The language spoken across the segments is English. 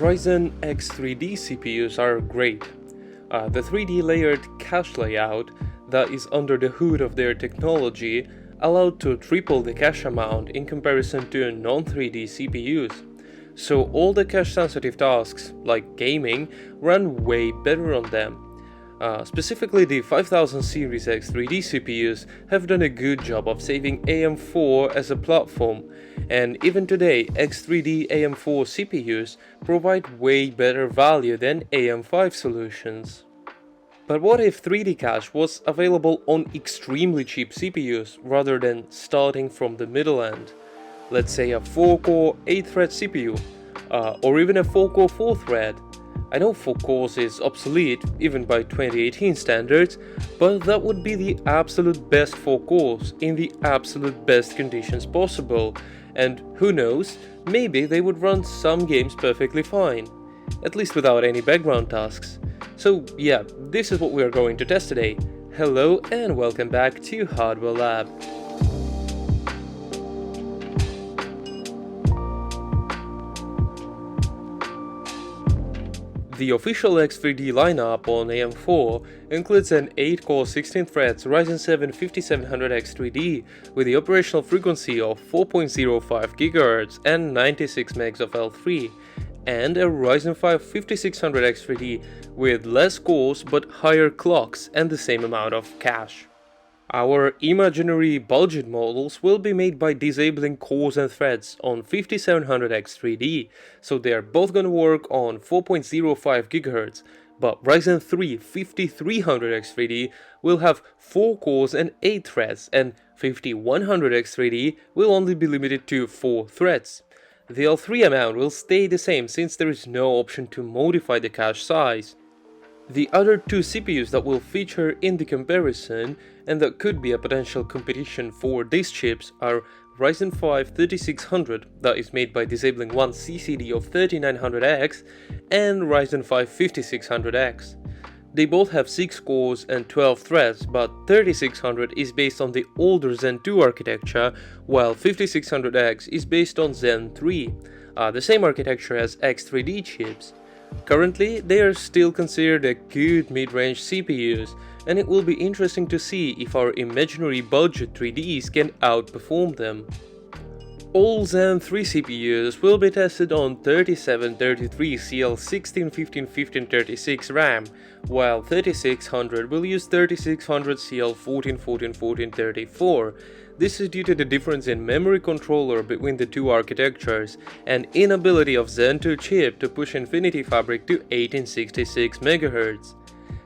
Ryzen X3D CPUs are great. The 3D layered cache layout that is under the hood of their technology allowed to triple the cache amount in comparison to non-3D CPUs. So all the cache sensitive tasks, like gaming, run way better on them. Specifically, the 5000 series X3D CPUs have done a good job of saving AM4 as a platform, and even today X3D AM4 CPUs provide way better value than AM5 solutions. But what if 3D cache was available on extremely cheap CPUs rather than starting from the middle end? Let's say a 4-core 8-thread CPU, or even a 4-core 4-thread. I know 4 cores is obsolete even by 2018 standards, but that would be the absolute best 4 cores in the absolute best conditions possible, and who knows, maybe they would run some games perfectly fine, at least without any background tasks. So yeah, this is what we are going to test today. Hello and welcome back to Hardware Lab. The official X3D lineup on AM4 includes an 8-core 16-thread Ryzen 7 5700 X3D with the operational frequency of 4.05 GHz and 96 MHz of L3, and a Ryzen 5 5600 X3D with less cores but higher clocks and the same amount of cache. Our imaginary budget models will be made by disabling cores and threads on 5700 X3D, so they are both gonna work on 4.05 GHz, but Ryzen 3 5300 X3D will have 4 cores and 8 threads, and 5100 X3D will only be limited to 4 threads. The L3 amount will stay the same since there is no option to modify the cache size. The other two CPUs that will feature in the comparison and that could be a potential competition for these chips are Ryzen 5 3600 that is made by disabling one CCD of 3900X and Ryzen 5 5600X. They both have 6 cores and 12 threads, but 3600 is based on the older Zen 2 architecture, while 5600X is based on Zen 3, the same architecture as X3D chips. Currently, they are still considered a good mid-range CPUs, and it will be interesting to see if our imaginary budget 3Ds can outperform them. All Zen 3 CPUs will be tested on 3733 CL 1615-1536 RAM, while 3600 will use 3600 CL 1414-1434. This is due to the difference in memory controller between the two architectures and inability of Zen 2 chip to push Infinity Fabric to 1866 MHz.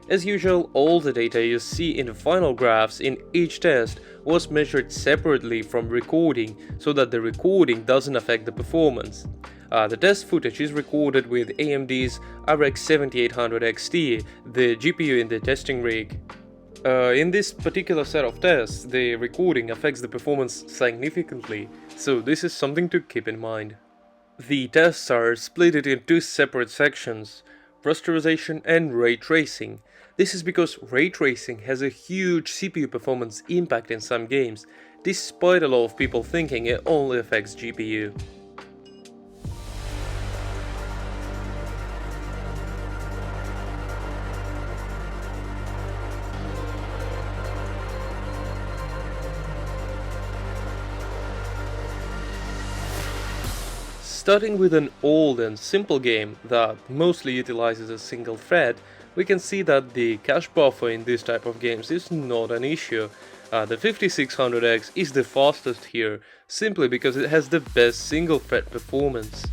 As usual, all the data you see in the final graphs in each test was measured separately from recording so that the recording doesn't affect the performance. The test footage is recorded with AMD's RX 7800 XT, the GPU in the testing rig. In this particular set of tests, the recording affects the performance significantly, so this is something to keep in mind. The tests are split in two separate sections: Rasterization and Ray Tracing. This is because Ray Tracing has a huge CPU performance impact in some games, despite a lot of people thinking it only affects GPU. Starting with an old and simple game that mostly utilizes a single thread, we can see that the cache buffer in this type of games is not an issue. The 5600X is the fastest here, simply because it has the best single thread performance.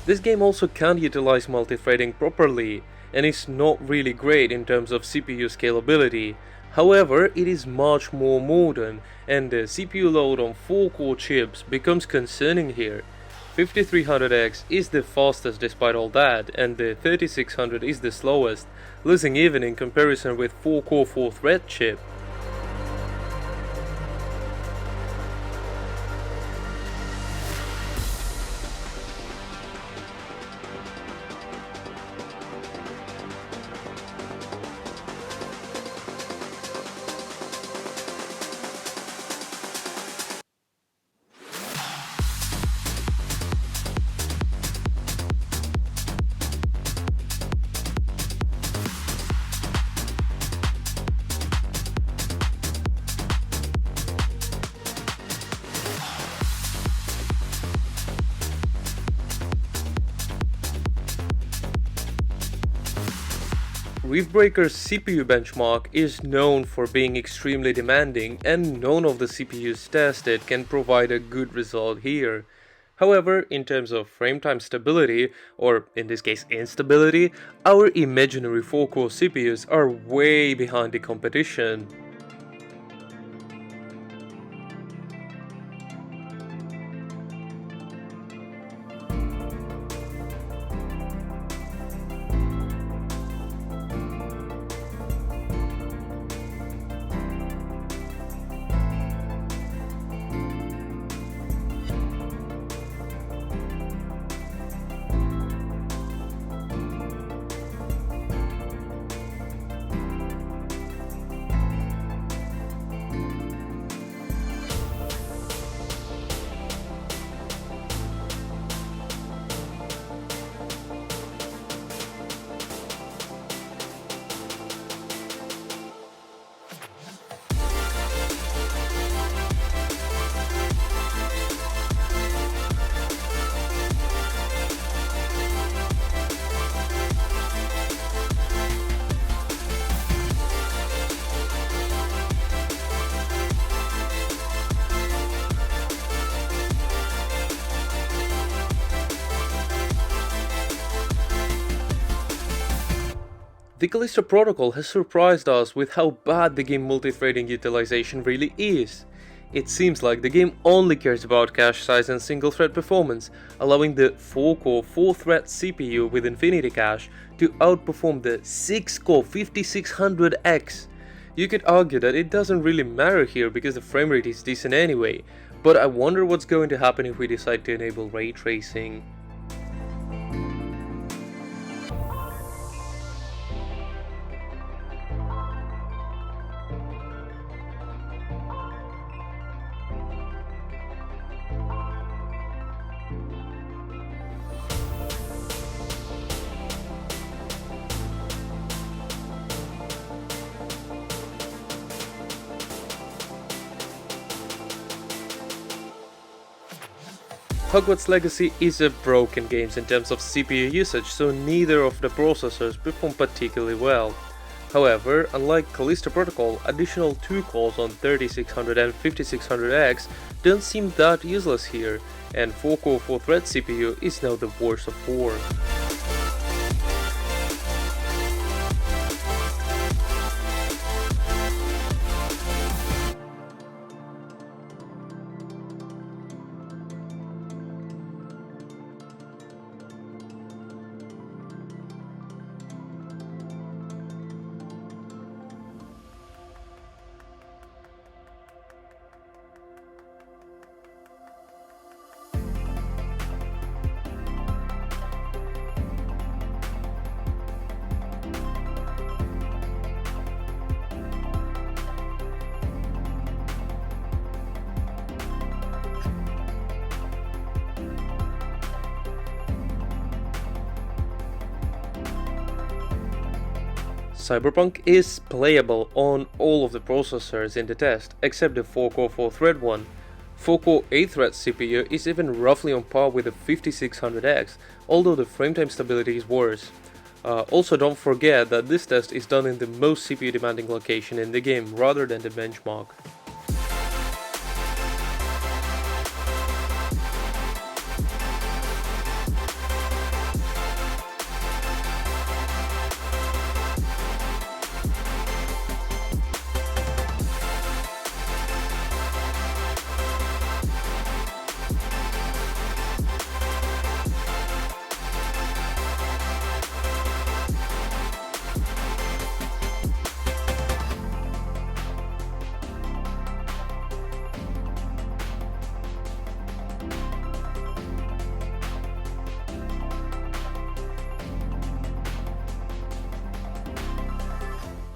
This game also can't utilize multithreading properly, and is not really great in terms of CPU scalability. However, it is much more modern, and the CPU load on 4-core chips becomes concerning here. 5300X is the fastest despite all that, and the 3600 is the slowest, losing even in comparison with 4-core 4-thread chip. Riftbreaker's CPU benchmark is known for being extremely demanding, and none of the CPUs tested can provide a good result here. However, in terms of frame time stability, or in this case instability, our imaginary 4-core CPUs are way behind the competition. The Callisto protocol has surprised us with how bad the game multithreading utilization really is. It seems like the game only cares about cache size and single thread performance, allowing the 4-core 4-thread CPU with Infinity Cache to outperform the 6-core 5600X. You could argue that it doesn't really matter here because the frame rate is decent anyway, but I wonder what's going to happen if we decide to enable ray tracing. Hogwarts Legacy is a broken game in terms of CPU usage, so neither of the processors perform particularly well. However, unlike Callisto Protocol, additional 2 cores on 3600 and 5600X don't seem that useless here, and 4-core 4-thread CPU is now the worst of 4. Cyberpunk is playable on all of the processors in the test, except the 4-core 4-thread one. 4-core 8-thread CPU is even roughly on par with the 5600X, although the frame time stability is worse. Also, don't forget that this test is done in the most CPU demanding location in the game rather than the benchmark.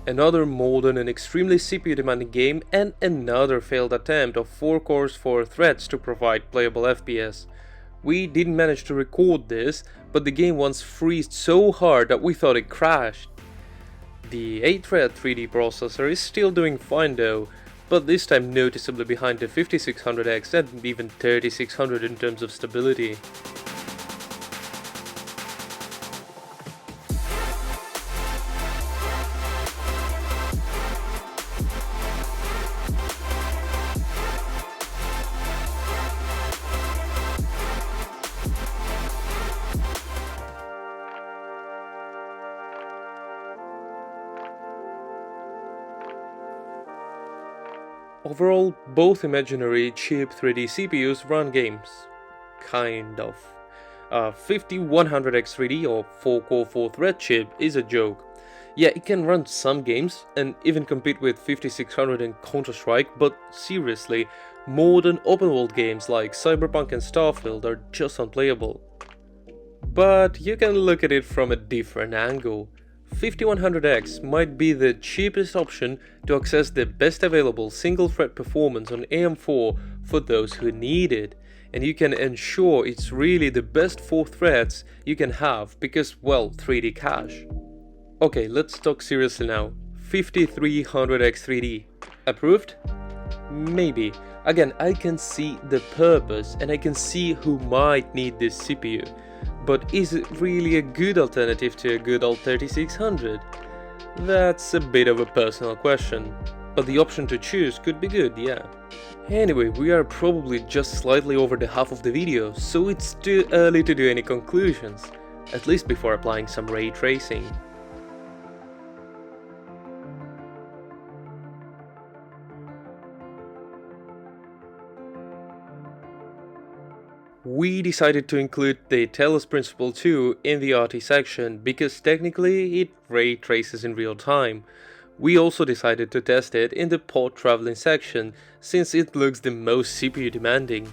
Another modern and extremely CPU demanding game, and another failed attempt of 4 cores 4 threads to provide playable FPS. We didn't manage to record this, but the game once freezed so hard that we thought it crashed. The 8-thread 3D processor is still doing fine though, but this time noticeably behind the 5600X and even 3600 in terms of stability. Overall, both imaginary cheap 3D CPUs run games. Kind of. 5100X3D or 4-core 4-thread chip is a joke. Yeah, it can run some games and even compete with 5600 and Counter-Strike, but seriously, modern open-world games like Cyberpunk and Starfield are just unplayable. But you can look at it from a different angle. 5100X might be the cheapest option to access the best available single-thread performance on AM4 for those who need it, and you can ensure it's really the best 4 threads you can have because, well, 3D cache. Okay, let's talk seriously now. 5300X3D. Approved? Maybe. Again, I can see the purpose and I can see who might need this CPU. But is it really a good alternative to a good old 3600? That's a bit of a personal question, but the option to choose could be good, yeah. Anyway, we are probably just slightly over the half of the video, so it's too early to do any conclusions, at least before applying some ray tracing. We decided to include the Taylor's Principle 2 in the RT section because technically it ray traces in real time. We also decided to test it in the pod traveling section since it looks the most CPU demanding.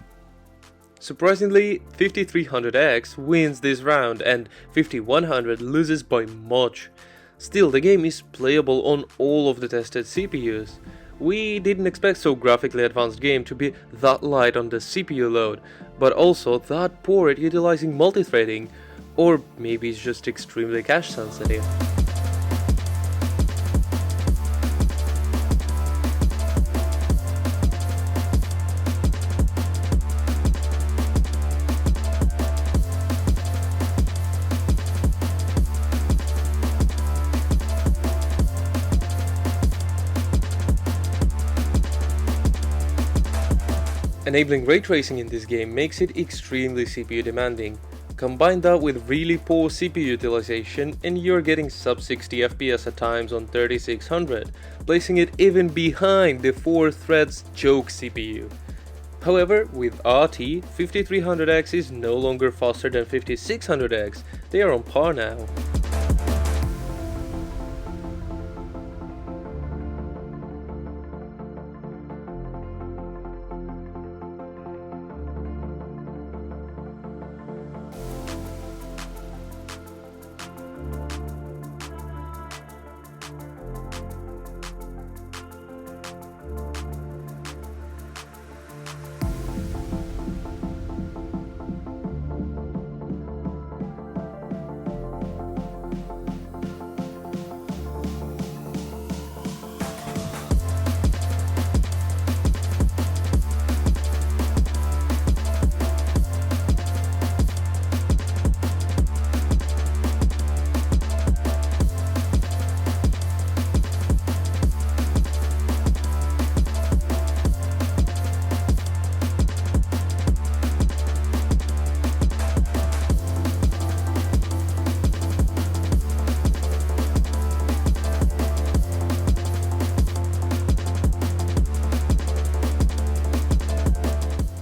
Surprisingly, 5300X wins this round and 5100 loses by much. Still, the game is playable on all of the tested CPUs. We didn't expect so graphically advanced game to be that light on the CPU load, but also that poor at utilizing multithreading, or maybe it's just extremely cache sensitive. Enabling ray tracing in this game makes it extremely CPU demanding. Combine that with really poor CPU utilization and you're getting sub 60 FPS at times on 3600, placing it even behind the 4 threads joke CPU. However, with RT, 5300X is no longer faster than 5600X, they are on par now.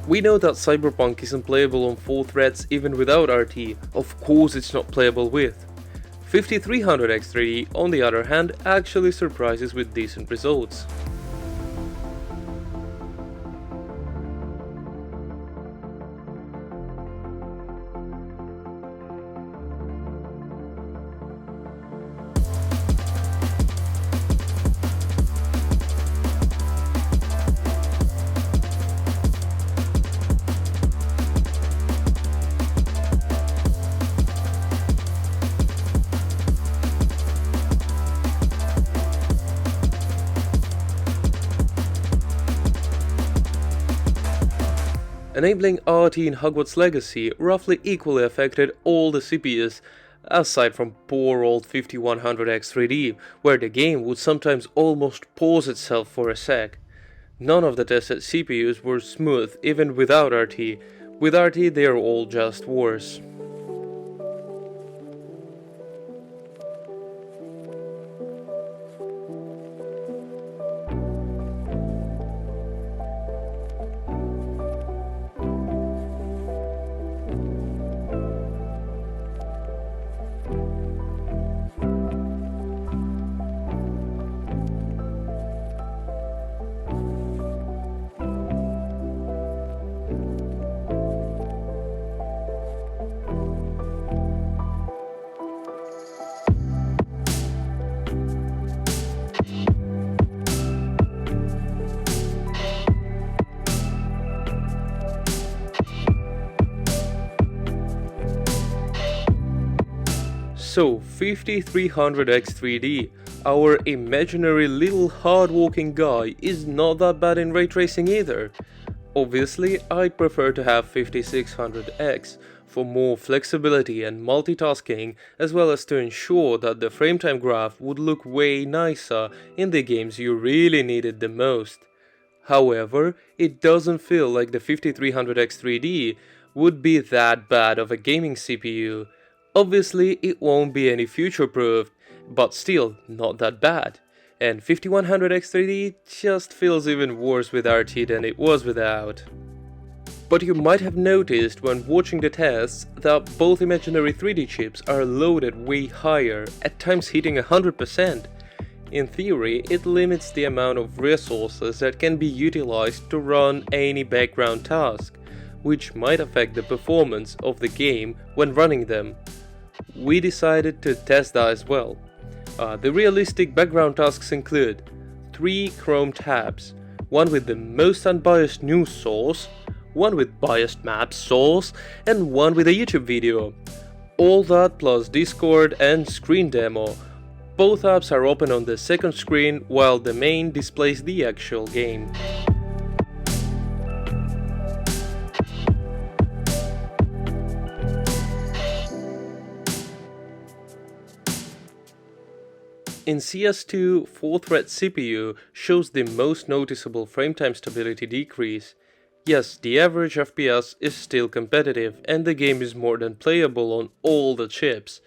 We know that Cyberpunk isn't playable on 4 threads even without RT, of course it's not playable with. 5300X3D on the other hand actually surprises with decent results. Enabling RT in Hogwarts Legacy roughly equally affected all the CPUs, aside from poor old 5100 X3D, where the game would sometimes almost pause itself for a sec. None of the tested CPUs were smooth even without RT. With RT they are all just worse. So 5300 X3D, our imaginary little hard-walking guy, is not that bad in ray tracing either. Obviously, I'd prefer to have 5600X for more flexibility and multitasking, as well as to ensure that the frametime graph would look way nicer in the games you really need it the most. However, it doesn't feel like the 5300 X3D would be that bad of a gaming CPU. Obviously, it won't be any future-proofed, but still not that bad. And 5100 X3D just feels even worse with RT than it was without. But you might have noticed when watching the tests that both imaginary 3D chips are loaded way higher, at times hitting 100%. In theory, it limits the amount of resources that can be utilized to run any background task, which might affect the performance of the game when running them. We decided to test that as well. The realistic background tasks include 3 Chrome tabs, one with the most unbiased news source, one with biased map source, and one with a YouTube video. All that plus Discord and screen demo. Both apps are open on the second screen while the main displays the actual game. In CS2, 4-thread CPU shows the most noticeable frametime stability decrease. Yes, the average FPS is still competitive and the game is more than playable on all the chips.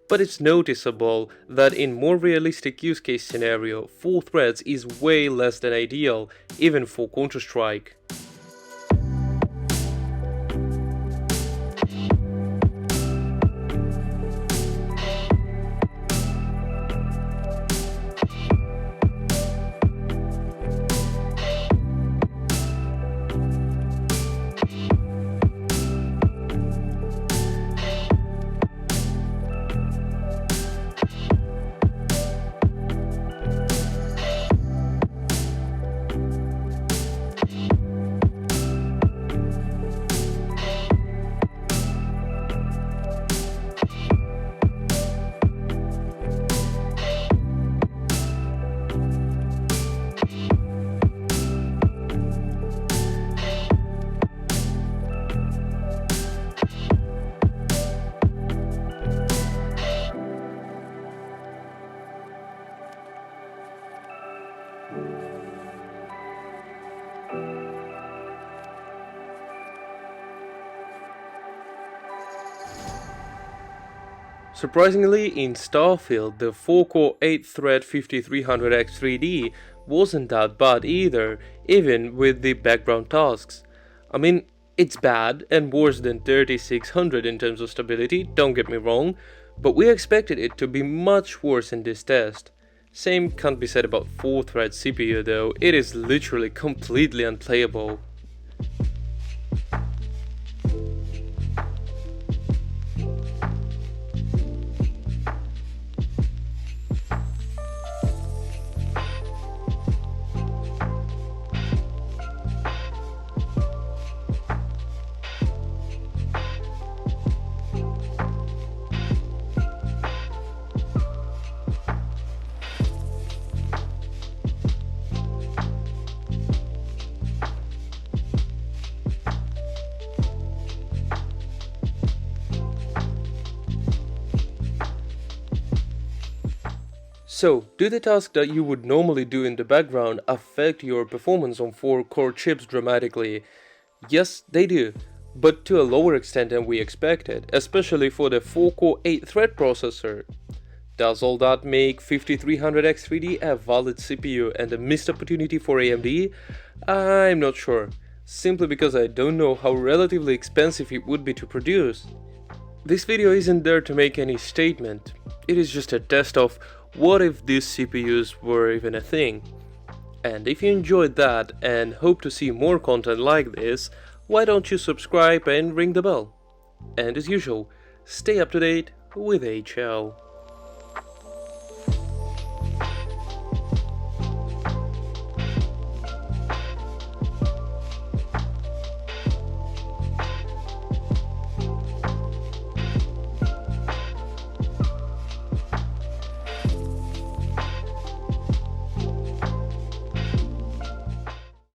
But it's noticeable that in more realistic use case scenario, 4 threads is way less than ideal, even for Counter-Strike. Surprisingly, in Starfield, the 4-core 8-thread 5300 X3D wasn't that bad either, even with the background tasks. I mean, it's bad and worse than 3600 in terms of stability, don't get me wrong, but we expected it to be much worse in this test. Same can't be said about 4-thread CPU though, it is literally completely unplayable. So, do the tasks that you would normally do in the background affect your performance on 4-core chips dramatically? Yes, they do, but to a lower extent than we expected, especially for the 4-core 8-thread processor. Does all that make 5300 X3D a valid CPU and a missed opportunity for AMD? I'm not sure, simply because I don't know how relatively expensive it would be to produce. This video isn't there to make any statement, it is just a test of what if these CPUs were even a thing. And if you enjoyed that and hope to see more content like this, why don't you subscribe and ring the bell? And as usual, stay up to date with HL.